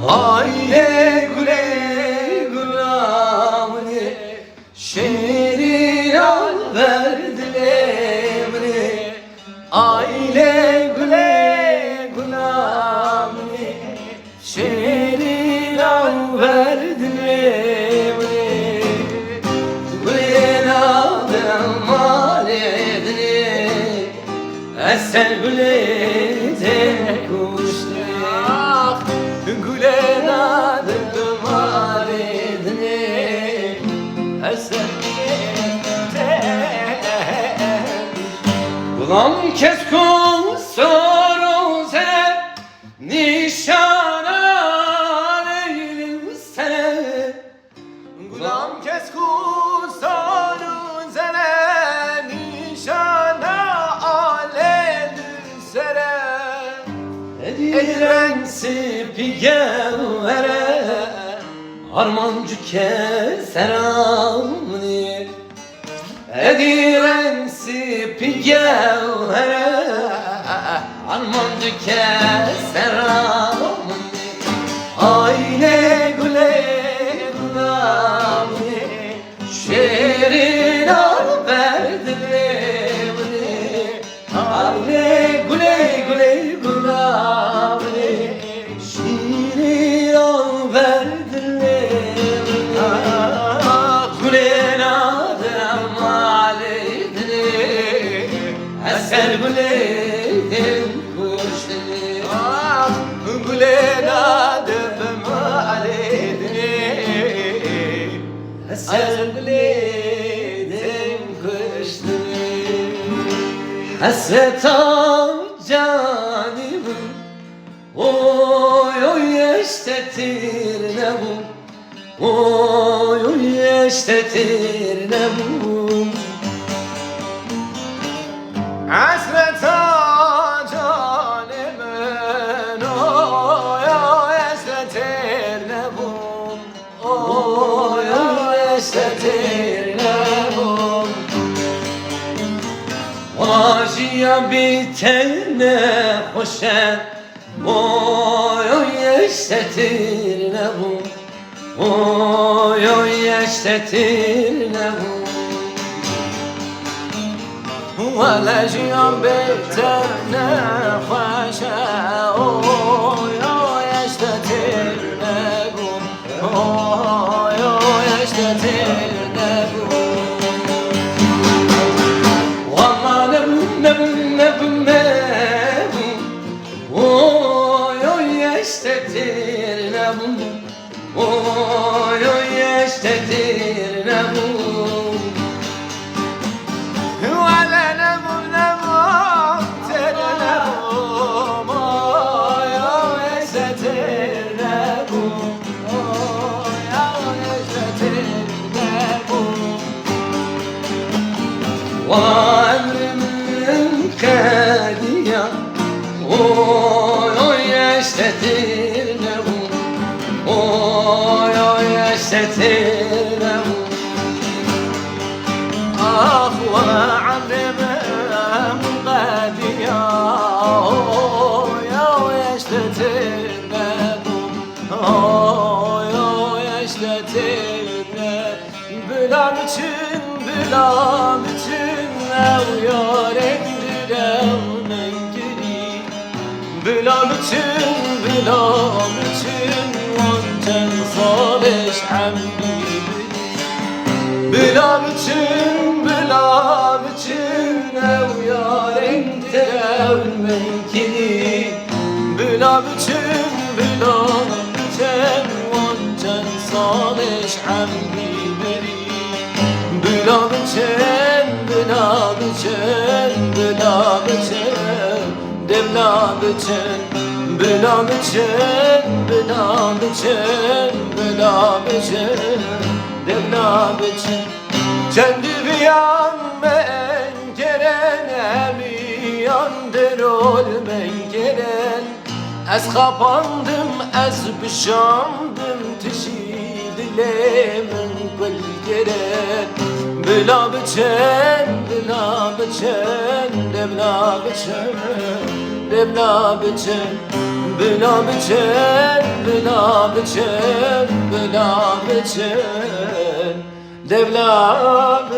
Aile güle gulamını şehrin al verdilemini. Aile güle gulamını şehrin al verdilemini. Gülen adım aledini eser güleden kuştu. Gülen adım aledini eser güleden. Gulam keskun soruze nişana leylim sene. Gulam keskun soruze nişana aleylim sene. Edilensi pigevere armancı keser amni. Edilensi pigevere armancı keser amni. Aile güle gulamni şehrin al verdilemini. Aile güle güle gulamni şehrin al verdilemini. Gülen adım aledini eser güleden kuşları. Gülen adım aledini eser güleden kuşları. Hasret al canımı oy oy eştetir ne bu. Oy oy eştetir ne bu. Hasret al canımın oy oy eştetir ne bu. Oy oy eştetir ne bu. Acıya bitene hoşe oy oy eştetir ne bu. Oy oy eştetir ne bu. Acıya bitene hoşe oy oy eştetir ne bu. Oy oy eştetir ne bu. Oy oy eştetir ne bu. Oy oy eştetir ne bu. Vele ne bu ne bu tere ne bu. Oy oy eştetir ne bu. Oy oy eştetir ne bu. Emrimin kediya oy oy eştetir ne bu. Oy oy eştetir ne bu. Ah ve emrimin kediya oy oy eştetir ne bu. Oy oy eştetir ne. Bilam için bilam için ev yarendir evnen geri. Bilam için vanten salış hamdi. Bilam için ev yarendir evnen geri. Bilam için vanten salış hamdi beri. Bilam için devlam için. Bilam için devlam için. Kendi bir yan men gelen emi yandır olmen gelen. Ez kapandım ez bişandım tişi dilemin gül gelen. Bila biçen devla biçen bila biçen biçin, bela biçin Devla